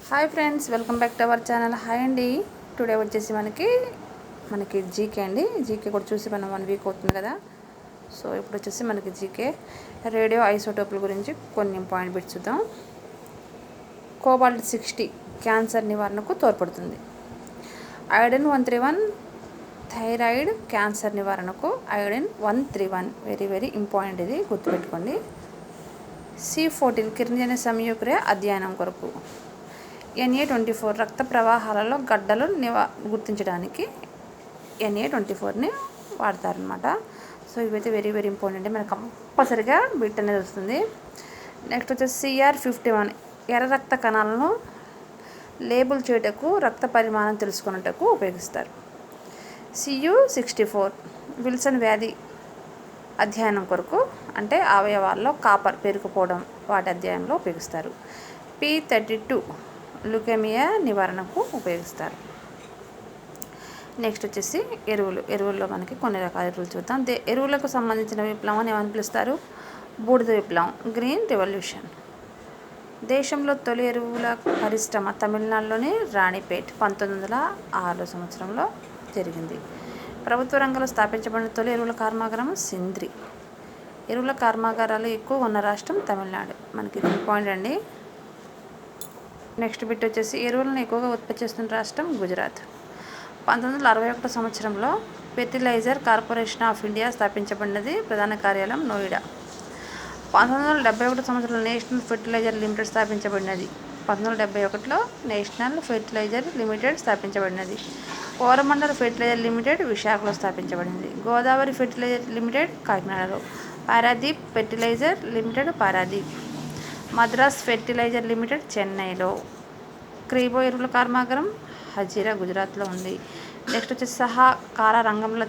Hi friends, welcome back to our channel. Hi అండి. Today వచ్చేసి మనకి జీకే అండి. జీకే కూడా చూసి మనం 1 వీక్ అవుతుంది కదా. సో ఇప్పుడు వచ్చేసి మనకి జీకే రేడియో ఐసోటోపుల గురించి కొన్ని ఇంపార్టెంట్ బిట్స్ చూద్దాం. కోబాల్ట్ 60 క్యాన్సర్ నివారణకు తోడ్పడుతుంది. ఐరన్ 131 థైరాయిడ్ క్యాన్సర్ నివారణకు ఐరన్ 131 వెరీ వెరీ ఇంపార్టెంట్, ఇది గుర్తుపెట్టుకోండి. C14 కిరణజన్య సంయోగక్రియ అధ్యయనం కొరకు. Na24 రక్త ప్రవాహాలలో గడ్డలు గుర్తించడానికి Na24ని వాడతారనమాట. సో ఇవైతే వెరీ వెరీ ఇంపార్టెంట్, మనకు కంపల్సరిగా బిట్ అనేది వస్తుంది. నెక్స్ట్ వచ్చేసి CR51 ఎర్ర రక్త కణాలను లేబుల్ చేయుటకు రక్త పరిమాణం తెలుసుకున్నటకు ఉపయోగిస్తారు. Cu64 విల్సన్ వ్యాధి అధ్యయనం కొరకు, అంటే అవయవాల్లో కాపర్ పెరిగిపోవడం వాటి అధ్యయనంలో ఉపయోగిస్తారు. P32 లుకేమియా నివారణకు ఉపయోగిస్తారు. నెక్స్ట్ వచ్చేసి ఎరువుల్లో మనకి కొన్ని రకాల ఎరువులు చూద్దాం. ఎరువులకు సంబంధించిన విప్లవం ఏమని పిలుస్తారు? బూడిద విప్లవం, గ్రీన్ రెవల్యూషన్. దేశంలో తొలి ఎరువుల పరిశ్రమ తమిళనాడులోని రాణిపేట్ 1906 సంవత్సరంలో జరిగింది. ప్రభుత్వ రంగంలో స్థాపించబడిన తొలి ఎరువుల కర్మాగారం సింద్రి. ఎరువుల కర్మాగారాలు ఎక్కువ ఉన్న రాష్ట్రం తమిళనాడు. మనకి ఇది ఇంపార్టెంట్ అండి. నెక్స్ట్ బిట్ వచ్చేసి ఎరువులను ఎక్కువగా ఉత్పత్తి చేస్తున్న రాష్ట్రం గుజరాత్. 1961 సంవత్సరంలో ఫెర్టిలైజర్ కార్పొరేషన్ ఆఫ్ ఇండియా స్థాపించబడినది. ప్రధాన కార్యాలయం నోయిడా. 1971 సంవత్సరంలో నేషనల్ ఫెర్టిలైజర్ లిమిటెడ్ స్థాపించబడినది. 1971లో నేషనల్ ఫెర్టిలైజర్ లిమిటెడ్ స్థాపించబడినది. కోరమండల్ ఫెర్టిలైజర్ లిమిటెడ్ విశాఖలో స్థాపించబడింది. గోదావరి ఫెర్టిలైజర్ లిమిటెడ్ కాకినాడలో. Paradip fertiliser limited Paradip. Madras fertiliser limited చెన్నైలో. క్రీబో ఎరువుల కర్మాగారం హజీరా గుజరాత్లో ఉంది. నెక్స్ట్ వచ్చేసి సహకార రంగంలో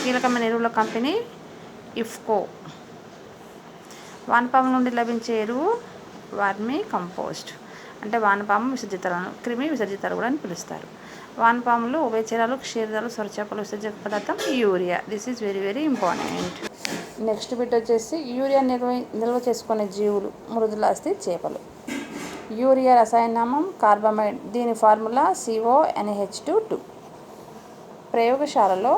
కీలకమైన ఎరువుల కంపెనీ ఇఫ్కో. వానపాము నుండి లభించే ఎరువు వర్మీ కంపోస్ట్, అంటే వానపాము విసర్జితాలను క్రిమి విసర్జితాలు కూడా అని పిలుస్తారు. వానపాములు, ఉభయచరాలు, క్షీరదాలు, స్వరచేపలు విసర్జక పదార్థం urea. This is very very important. Next bit వచ్చేసి యూరియా నిల్వ చేసుకునే జీవులు మృదులాస్తి చేపలు. యూరియా రసాయనామం కార్బమైడ్, దీని ఫార్ములా CONH2. ప్రయోగశాలలో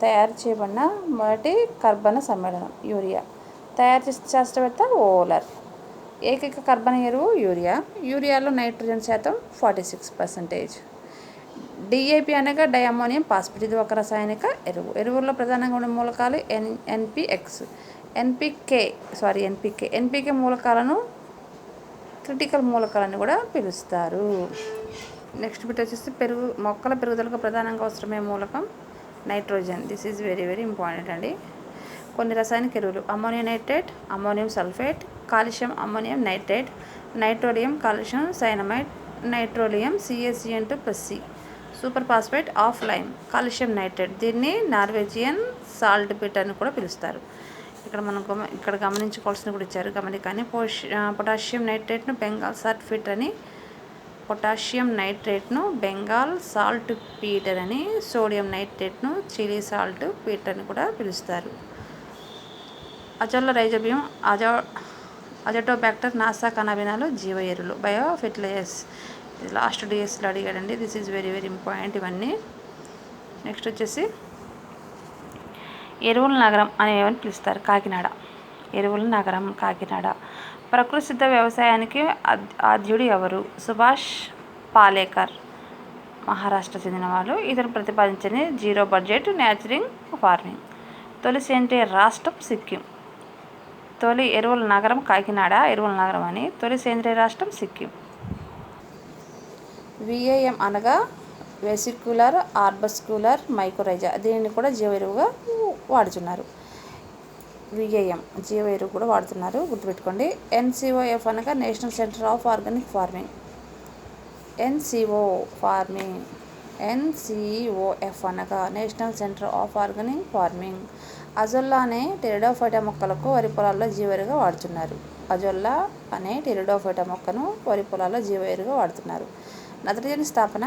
తయారు చేయబడిన మొదటి కర్బన సమ్మేళనం యూరియా. తయారు చేసిన శాస్త్రవేత్త ఓలర్. ఏకైక కర్బన ఎరువు యూరియా. యూరియాలో నైట్రోజన్ శాతం 46%. DAP అనగా డైఅమోనియం ఫాస్ఫేట్, ఇది ఒక రసాయనిక ఎరువు. ఎరువుల్లో ప్రధానంగా ఉండే మూలకాలు NPK మూలకాలను క్రిటికల్ మూలకాలను కూడా పిలుస్తారు. నెక్స్ట్ బిట్ వచ్చేసి మొక్కల పెరుగుదలకు ప్రధానంగా అవసరమయ్యే మూలకం nitrogen. This is very very important అండి. కొన్ని రసాయనిక ఎరువులు: ammonium nitrate, ammonium sulphate, calcium ammonium nitrate, nitrolium calcium cyanamide, nitrolium CaCN2+C, super phosphate of lime, calcium nitrate, దీన్ని నార్వేజియన్ సాల్ట్ పిట్ అని కూడా పిలుస్తారు. ఇక్కడ గమనించుకోవాల్సిన కూడా ఇచ్చారు, గమనికని. పొటాషియం నైట్రేట్ను బెంగాల్ సాల్ట్ ఫిట్ అని, పొటాషియం నైట్రేట్ను బెంగాల్ సాల్ట్ పీటర్ అని, సోడియం నైట్రేట్ను చిలీ సాల్ట్ పీటర్ అని కూడా పిలుస్తారు. అజొల్ల రైజోబియం, అజటోబ్యాక్టర్, నాసా కనాబినాలు జీవ ఎరువులు. బయో ఫెర్టిలైజర్స్, లాస్ట్ DSలో అడిగాడండి. This is very very important ఇవన్నీ. నెక్స్ట్ వచ్చేసి ఎరువుల నగరం అని ఏమని పిలుస్తారు? కాకినాడ. ఎరువుల నగరం కాకినాడ. ప్రకృతి సిద్ధ వ్యవసాయానికి ఆద్యుడు ఎవరు? సుభాష్ పాలేకర్, మహారాష్ట్ర చెందిన వాళ్ళు. ఇతను ప్రతిపాదించిన జీరో బడ్జెట్ న్యాచురింగ్ ఫార్మింగ్. తొలి సేంద్రియ రాష్ట్రం సిక్కిం. తొలి ఎరువుల నగరం కాకినాడ, ఎరువుల నగరం అని. తొలి సేంద్రియ రాష్ట్రం సిక్కిం. VAM అనగా వెసిక్యులర్ ఆర్బస్క్యులర్ మైకోరైజా, దీనిని కూడా జీవ ఎరువుగా వాడుతున్నారు. VAM జీవ ఎరువు కూడా వాడుతున్నారు, గుర్తుపెట్టుకోండి. NCOF అనగా national centre of organic farming. NCOF అనగా national centre of organic farming. Azolla అనే టెరిడోఫైటా మొక్కలకు వరి పొలాల్లో జీవ ఎరువుగా వాడుతున్నారు. అజొల్లా అనే టెరిడోఫైటా మొక్కను వరి పొలాల్లో జీవ ఎరువుగా వాడుతున్నారు. నత్రజని స్థాపన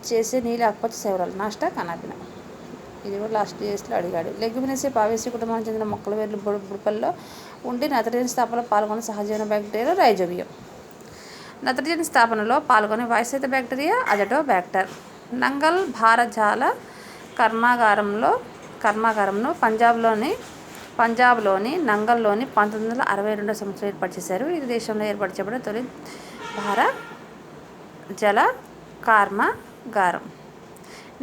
చేసే నీలి ఆకుపచ్చ శైవరాలు, నాస్టా కనాబినా. ఇది కూడా లాస్ట్ DSలో అడిగాడు. లెగ్యుమినేసి పావేసి కుటుంబానికి చెందిన మొక్కల వేర్లు బుడపల్లో ఉండి నత్రజని స్థాపనలో పాల్గొన్న సహజీవన బ్యాక్టీరియా రైజోబియం. నత్రజని స్థాపనలో పాల్గొనే వాయుసహిత బ్యాక్టీరియా అజటోబ్యాక్టర్. నంగల్ భారజాల కర్మాగారంను పంజాబ్లోని నంగల్లోని 1962 సంవత్సరం ఏర్పాటు చేశారు. ఇది దేశంలో ఏర్పాటు చేయబడిన తొలి భార జల కర్మాగారం.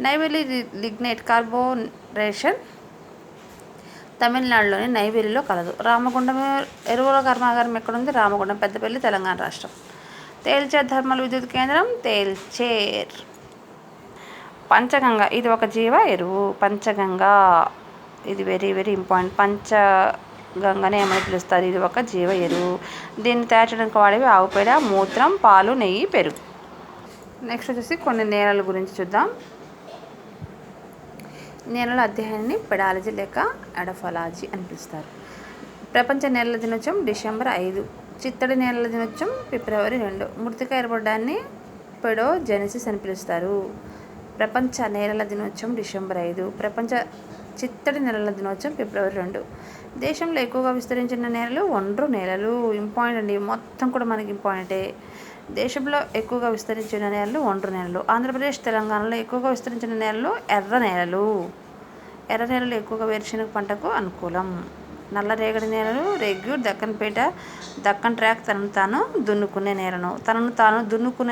నైవేలి లిగ్నైట్ కార్పొరేషన్ తమిళనాడులోని నైవేలిలో కలదు. రామగుండం ఎరువుల కర్మాగారం ఎక్కడుంది? రామగుండం, పెద్దపల్లి, తెలంగాణ రాష్ట్రం. తేల్చేర్ థర్మల్ విద్యుత్ కేంద్రం తేల్చేర్. పంచగంగ ఇది ఒక జీవ ఎరువు. పంచగంగ ఇది వెరీ వెరీ ఇంపార్టెంట్. పంచగంగనే ఏమని పిలుస్తారు? ఇది ఒక జీవ ఎరువు. దీన్ని తయారు చేయడానికి వాడేవి ఆవు పేడ, మూత్రం, పాలు, నెయ్యి, పెరుగు. నెక్స్ట్ వచ్చేసి కొన్ని నేలల గురించి చూద్దాం. నేలల అధ్యయనాన్ని పెడాలజీ లేక ఎడఫాలజీ అని పిలుస్తారు. ప్రపంచ నేలల దినోత్సవం డిసెంబర్ 5. చిత్తడి నేలల దినోత్సవం ఫిబ్రవరి 2. మృతిక ఏర్పడడాన్ని పెడోజెనిసిస్ అని పిలుస్తారు. ప్రపంచ నేలల దినోత్సవం డిసెంబర్ 5. ప్రపంచ చిత్తడి నేలల దినోత్సవం ఫిబ్రవరి 2. దేశంలో ఎక్కువగా విస్తరించిన నేలలు ఒండ్రు నేలలు. ఇంపార్టెంట్ అండి, మొత్తం కూడా మనకి ఇంపార్టెంటే. దేశంలో ఎక్కువగా విస్తరించిన నేలలు ఒండ్రు నేలలు. ఆంధ్రప్రదేశ్, తెలంగాణలో ఎక్కువగా విస్తరించిన నేలలు ఎర్ర నేలలు. ఎర్ర నేలలు ఎక్కువగా వేరుశనగ పంటకు అనుకూలం. నల్లరేగడి నేలలు రెగ్యూర్, దక్కన్పేట, దక్కన్ ట్రాక్ తనను తాను దున్నుకునే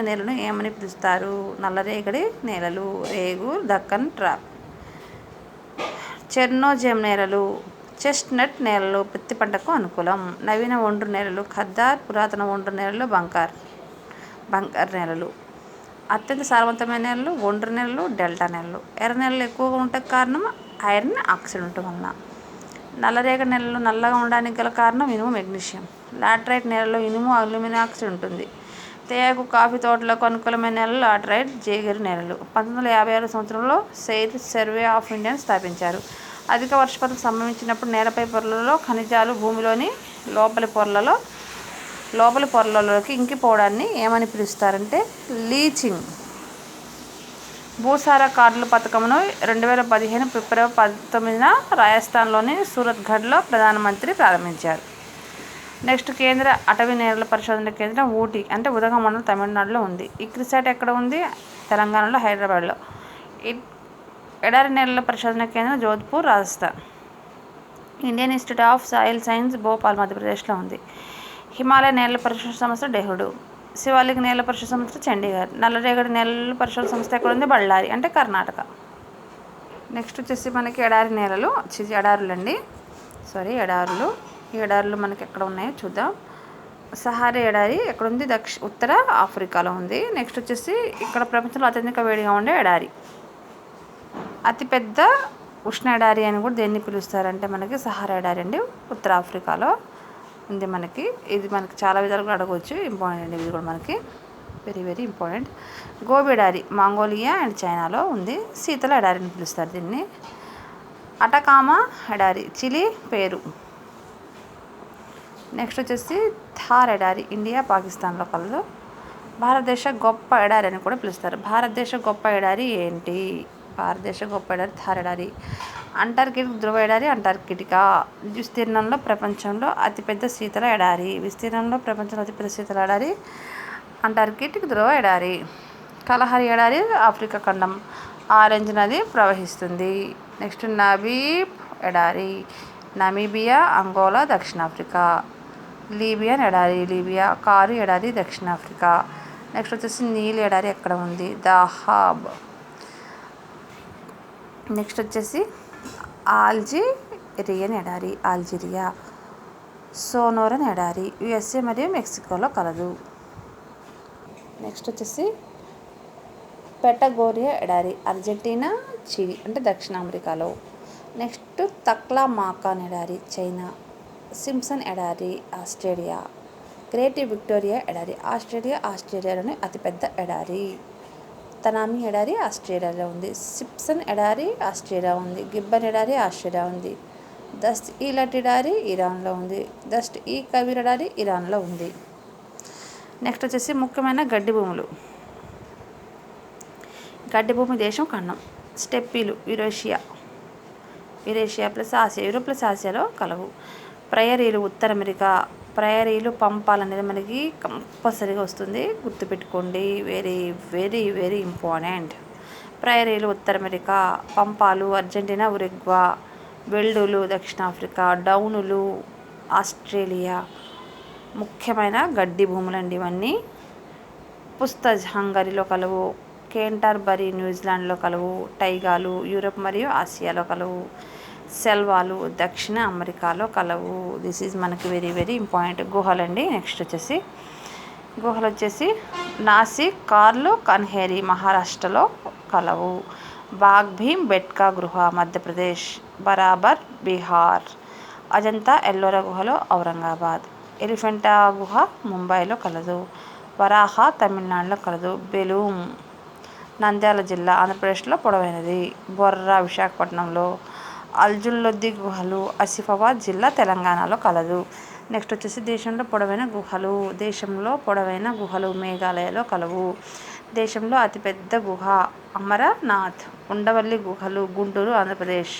నేలను ఏమని పిలుస్తారు? నల్లరేగడి నేలలు, రేగూర్, దక్కన్ ట్రాక్. చెర్నోజెమ్ నేలలు చెస్ట్నట్ నేలలు పత్తి పంటకు అనుకూలం. నవీన ఒండ్రు నేలలు ఖద్దార్, పురాతన ఒండ్రు నేలలు బంగార్ నేలలు. అత్యంత సారవంతమైన నేలలు ఒండ్రు నేలలు, డెల్టా నేలలు. ఎర్ర నేలలు ఎక్కువగా ఉండటానికి కారణం ఐరన్ ఆక్సైడ్ ఉండటం వలన. నల్లరేగడి నేలలు నల్లగా ఉండడానికి గల కారణం ఇనుము, మెగ్నీషియం. లాటరైట్ నేలలో ఇనుము, అల్యూమినియం ఆక్సైడ్ ఉంటుంది. తేయాకు, కాఫీ తోటలకు అనుకూలమైన నేలలు లాటరైట్, జేగేరు నేలలు. 1956 సంవత్సరంలో సెయిర్ సర్వే ఆఫ్ ఇండియాను స్థాపించారు. అధిక వర్షపాతం సంభవించినప్పుడు నేలపై పొరలలో ఖనిజాలు భూమిలోని లోపలి పొరలలోకి ఇంకిపోవడాన్ని ఏమని పిలుస్తారంటే లీచింగ్. భూసార కార్డుల పథకంను 2015 ఫిబ్రవరి 19న రాజస్థాన్లోని సూరత్గఢ్లో ప్రధానమంత్రి ప్రారంభించారు. నెక్స్ట్ కేంద్ర అటవీ నేలల పరిశోధన కేంద్రం ఊటీ అంటే ఉదగమండలం, తమిళనాడులో ఉంది. ఇక్రిసాట్ ఎక్కడ ఉంది? తెలంగాణలో, హైదరాబాద్లో. ఎడారి నేలల పరిశోధన కేంద్రం Jodhpur, Rajasthan. Indian institute of soil science Bhopal, మధ్యప్రదేశ్లో ఉంది. హిమాలయ నేలల పరిశోధన సంస్థ డెహ్రాడూన్. శివాలిక్ నేలల పరిశోధన సంస్థ చండీగఢ్. నల్లరేగడి నేలల పరిశోధన సంస్థ ఎక్కడ ఉంది? బళ్ళారి అంటే కర్ణాటక. నెక్స్ట్ వచ్చేసి మనకి ఎడారులు ఎడారులు. ఈ ఎడారులు మనకి ఎక్కడ ఉన్నాయో చూద్దాం. సహారా ఎడారి ఎక్కడుంది? ఉత్తర ఆఫ్రికాలో ఉంది. నెక్స్ట్ వచ్చేసి ఇక్కడ ప్రపంచంలో అత్యధిక వేడిగా ఉండే ఎడారి, అతిపెద్ద ఉష్ణ ఎడారి అని కూడా దేన్ని పిలుస్తారంటే మనకి సహారా ఎడారి అండి, ఉత్తర ఆఫ్రికాలో ఉంది మనకి. ఇది మనకి చాలా విధాలుగా అడగవచ్చు. ఇంపార్టెంట్ అండి ఇది కూడా మనకి వెరీ వెరీ ఇంపార్టెంట్. గోబి ఎడారి మంగోలియా అండ్ చైనాలో ఉంది. శీతల ఎడారి అని పిలుస్తారు దీన్ని. అటకామా ఎడారి చిలీ, పెరు. నెక్స్ట్ వచ్చేసి థార్ ఎడారి ఇండియా, పాకిస్తాన్లో కలదు. భారతదేశ గొప్ప ఎడారి అని కూడా పిలుస్తారు. భారతదేశ గొప్ప ఎడారి ఏంటి? భారతదేశ గొప్ప ఎడారి థార్ ఎడారి. అంటార్కిటిక్ ధ్రువ ఎడారి అంటార్కిటికా. విస్తీర్ణంలో ప్రపంచంలో అతిపెద్ద శీతల ఎడారి. అంటార్కిటిక్ ధ్రువ ఎడారి. కలహరి ఎడారి ఆఫ్రికా ఖండం. ఆరెంజ్ నది ప్రవహిస్తుంది. నెక్స్ట్ నబీబ్ ఎడారి నమీబియా, అంగోలా, దక్షిణాఫ్రికా. లీబియన్ ఎడారి లీబియా. కారు ఎడారి దక్షిణాఫ్రికా. నెక్స్ట్ వచ్చేసి నీల్ ఎడారి ఎక్కడ ఉంది? దాహాబ్. నెక్స్ట్ వచ్చేసి ఆల్జీరియన్ ఎడారి అల్జీరియా. సోనోరన్ ఎడారి యుఎస్ఏ మరియు మెక్సికోలో కలదు. నెక్స్ట్ వచ్చేసి పెటగోరియా ఎడారి అర్జెంటీనా, చిలీ అంటే దక్షిణ అమెరికాలో. నెక్స్ట్ తక్లామాకాన్ ఎడారి చైనా. సింప్సన్ ఎడారి ఆస్ట్రేలియా. గ్రేట్ విక్టోరియా ఎడారి ఆస్ట్రేలియాలోని అతిపెద్ద ఎడారి. తనామి ఎడారి ఆస్ట్రేలియాలో ఉంది. సిప్సన్ ఎడారి ఆస్ట్రేలియా ఉంది. గిబ్బన్ ఎడారి ఆస్ట్రేలియా ఉంది. దస్ట్ ఈ లట్ ఎడారి ఇరాన్లో ఉంది. దస్ట్ ఈ కబీర్ ఎడారి ఇరాన్లో ఉంది. నెక్స్ట్ వచ్చేసి ముఖ్యమైన గడ్డి భూములు. గడ్డి భూమి దేశం ఖండం. స్టెప్పీలు Eurasia plus Asia, Europe plus ఆసియాలో కలవు. ప్రయరీలు ఉత్తర అమెరికా, ప్రయరీలు పంపాలు అనేది మనకి కంపల్సరీగా వస్తుంది, గుర్తుపెట్టుకోండి. Very very very important. ప్రయరీలు ఉత్తర అమెరికా, పంపాలు అర్జెంటీనా ఉరుగ్వా, బెల్డులు దక్షిణాఫ్రికా, డౌనులు ఆస్ట్రేలియా. ముఖ్యమైన గడ్డి భూములండి ఇవన్నీ. పుస్తజ్ హంగరీలో కలవు, కేంటర్బరీ న్యూజిలాండ్లో కలవు, టైగాలు యూరప్ మరియు ఆసియాలో కలవు, సెల్వాలు దక్షిణ అమెరికాలో కలవు. దిస్ ఈజ్ మనకి వెరీ వెరీ ఇంపార్టెంట్. గుహలండి. నెక్స్ట్ గుహలు వచ్చేసి నాసిక్, కార్లు, కన్హేరి మహారాష్ట్రలో కలవు, బాగ్ భీమ్ బెట్కా గుహ మధ్యప్రదేశ్, బరాబర్ బీహార్, అజంతా ఎల్లోరా గుహలో ఔరంగాబాద్, ఎలిఫెంటా గుహ ముంబైలో కలదు, వరాహ తమిళనాడులో కలదు, బెలూమ్ నంద్యాల జిల్లా ఆంధ్రప్రదేశ్లో పొడవైనది, బొర్రా విశాఖపట్నంలో, అల్జుల్లొద్ది గుహలు ఆసిఫాబాద్ జిల్లా తెలంగాణలో కలదు. నెక్స్ట్ వచ్చేసి దేశంలో పొడవైన గుహలు మేఘాలయలో కలవు. దేశంలో అతిపెద్ద గుహ అమరనాథ్. ఉండవల్లి గుహలు గుంటూరు ఆంధ్రప్రదేశ్,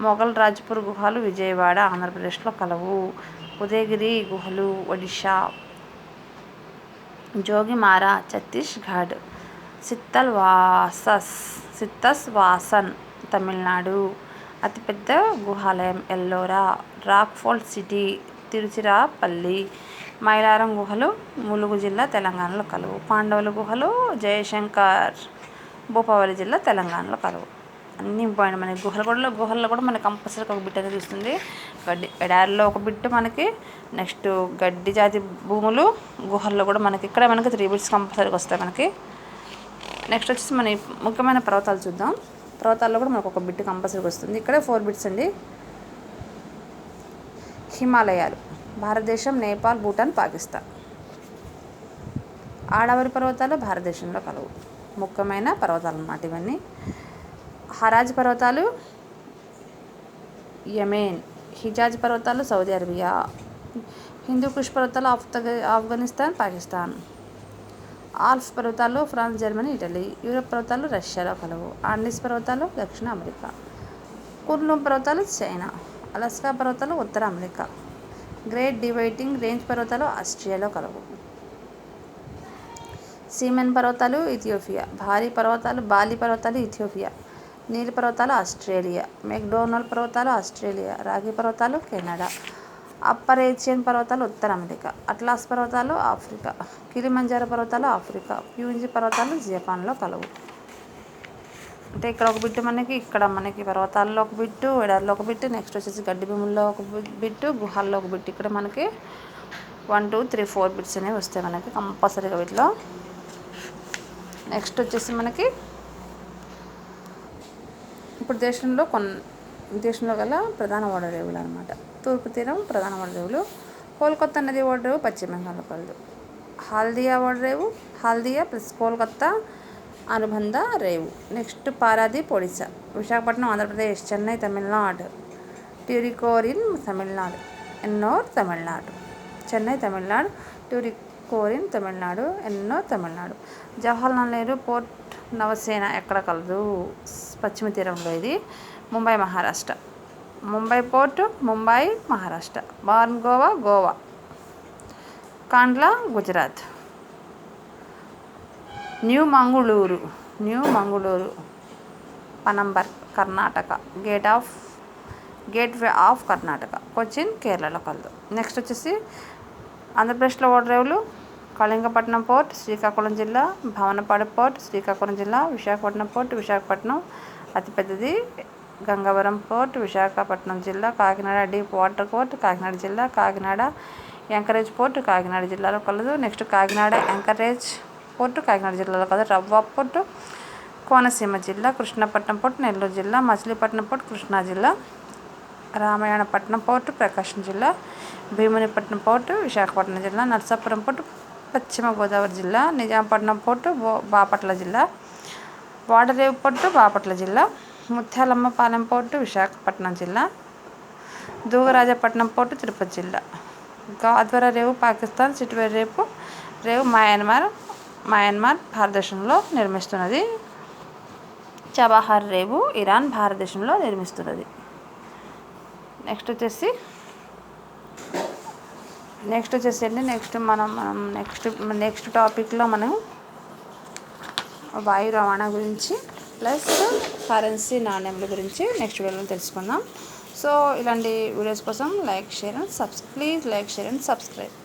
మొఘల్ రాజ్పూర్ గుహలు విజయవాడ ఆంధ్రప్రదేశ్లో కలవు, ఉదయగిరి గుహలు ఒడిషా, జోగిమారా ఛత్తీస్గఢ్, సిత్తస్ వాసన్ తమిళనాడు. అతిపెద్ద గుహాలయం Ellora, rock fort city Tiruchirappalli, Mylaram గుహలు ములుగు జిల్లా తెలంగాణలో కలవు, పాండవుల గుహలు జయశంకర్ భూపావలి జిల్లా తెలంగాణలో కలవు. అన్నీ ఇంపార్టెంట్. మనకి గుహల్లో కూడా మనకి కంపల్సరీగా ఒక బిట్ అనేది ఇస్తుంది. ఎడారిలో ఒక బిట్ మనకి, నెక్స్ట్ గడ్డి జాతి భూములు, గుహల్లో కూడా మనకి 3 బిట్స్ కంపల్సరీగా వస్తాయి మనకి. నెక్స్ట్ వచ్చేసి మన ముఖ్యమైన పర్వతాలు చూద్దాం. పర్వతాల్లో కూడా మనకు ఒక బిట్ కంపల్సరీగా వస్తుంది. ఇక్కడే 4 బిట్స్ అండి. హిమాలయాలు భారతదేశం, నేపాల్, భూటాన్, పాకిస్తాన్. ఆడవరి పర్వతాలు భారతదేశంలో కలవు. ముఖ్యమైన పర్వతాలు అన్నమాట ఇవన్నీ. హరాజ్ పర్వతాలు యెమెన్, హిజాజ్ పర్వతాలు సౌదీ అరేబియా, హిందూ కుష్ పర్వతాలు ఆఫ్ఘనిస్తాన్, పాకిస్తాన్, ఆల్ప్స్ పర్వతాలు ఫ్రాన్స్, జర్మనీ, ఇటలీ, యూరప్ పర్వతాలు రష్యాలో కలవు, ఆండీస్ పర్వతాలు దక్షిణ అమెరికా, కున్లున్ పర్వతాలు చైనా, అలాస్కా పర్వతాలు ఉత్తర అమెరికా, గ్రేట్ డివైడింగ్ రేంజ్ పర్వతాలు ఆస్ట్రియాలో కలవు, సీమెన్ పర్వతాలు ఇథియోపియా, బాలి పర్వతాలు ఇథియోపియా, నీలి పర్వతాలు ఆస్ట్రేలియా, మెక్డోనల్ పర్వతాలు ఆస్ట్రేలియా, రాగి పర్వతాలు కెనడా, అప్పరేచియన్ పర్వతాలు ఉత్తర అమెరికా, అట్లాస్ పర్వతాలు ఆఫ్రికా, కిలిమంజారో పర్వతాలు ఆఫ్రికా, ప్యూంజి పర్వతాలు జపాన్లో కలవు. అంటే ఇక్కడ ఒక బిట్టు ఇక్కడ మనకి పర్వతాల్లో ఒక బిట్టు, ఎడారిలో ఒక బిట్టు, నెక్స్ట్ వచ్చేసి గడ్డి భూముల్లో ఒక బిట్టు, గుహల్లో ఒక బిట్టు. ఇక్కడ మనకి 1 2 3 4 బిట్స్ అనేవి వస్తాయి మనకి కంపల్సరీగా వీటిలో. నెక్స్ట్ వచ్చేసి మనకి ఇప్పుడు దేశంలో గల ప్రధాన ఓడరేవులు అనమాట. తూర్పు తీరం ప్రధాన ఓడరేవులు, కోల్కతా నది ఓడరేవు పశ్చిమ బెంగాల్లో కలదు, హాల్దియా ప్లస్ కోల్కతా అనుబంధ రేవు. నెక్స్ట్ పారాదీప్ ఒడిశా, విశాఖపట్నం ఆంధ్రప్రదేశ్, చెన్నై తమిళనాడు, ట్యూరికోరిన్ తమిళనాడు, ఎన్నోర్ తమిళనాడు, చెన్నై తమిళనాడు, ట్యూరికోరిన్ తమిళనాడు, ఎన్నోర్ తమిళనాడు. జవహర్లాల్ నెహ్రూ పోర్ట్ నవసేన ఎక్కడ కలదు? పశ్చిమ తీరంలో ఇది, Mumbai Maharashtra. Mumbai port Mumbai Maharashtra. Born Goa, Kandla Gujarat. New Mangaluru పనంబర్ Karnataka, gateway of Karnataka, Cochin కేరళలో కలదు. నెక్స్ట్ వచ్చేసి ఆంధ్రప్రదేశ్లో ఓడరేవులు, కళింగపట్నం పోర్ట్ శ్రీకాకుళం జిల్లా, భావనపాడు పోర్ట్ శ్రీకాకుళం జిల్లా, విశాఖపట్నం పోర్ట్ విశాఖపట్నం అతిపెద్దది, గంగవరం పోర్ట్ విశాఖపట్నం జిల్లా, Kakinada deep water port Kakinada జిల్లా, కాకినాడ యాంకరేజ్ పోర్ట్ కాకినాడ జిల్లాలో కలదు. Next Kakinada anchorage port Kakinada జిల్లాలో కలదు. రవ్వ పోర్టు కోనసీమ జిల్లా, కృష్ణపట్నం పోర్ట్ నెల్లూరు జిల్లా, మచిలీపట్నం పోర్ట్ కృష్ణా జిల్లా, రామాయణపట్నం పోర్టు ప్రకాశం జిల్లా, భీమునిపట్నం పోర్టు విశాఖపట్నం జిల్లా, నర్సాపురం పోర్టు పశ్చిమ గోదావరి జిల్లా, నిజాంపట్నం పోర్టు బాపట్ల జిల్లా, వాడరేవు పోర్టు బాపట్ల జిల్లా, ముత్యాలమ్మపాలెం పోర్టు విశాఖపట్నం జిల్లా, దూగరాజపట్నం పోర్టు తిరుపతి జిల్లా, గాద్వర రేవు పాకిస్తాన్, సిట్వేర్ రేవు మయన్మార్ భారతదేశంలో నిర్మిస్తున్నది, చబహార్ రేవు ఇరాన్ భారతదేశంలో నిర్మిస్తున్నది. నెక్స్ట్ వచ్చేసి నెక్స్ట్ వచ్చేసండి నెక్స్ట్ టాపిక్లో మనం వాయు రవాణా గురించి ప్లస్ కరెన్సీ నాణ్యముల గురించి నెక్స్ట్ వీడియోలో తెలుసుకుందాం. సో ఇలాంటి వీడియోస్ కోసం please like share and subscribe.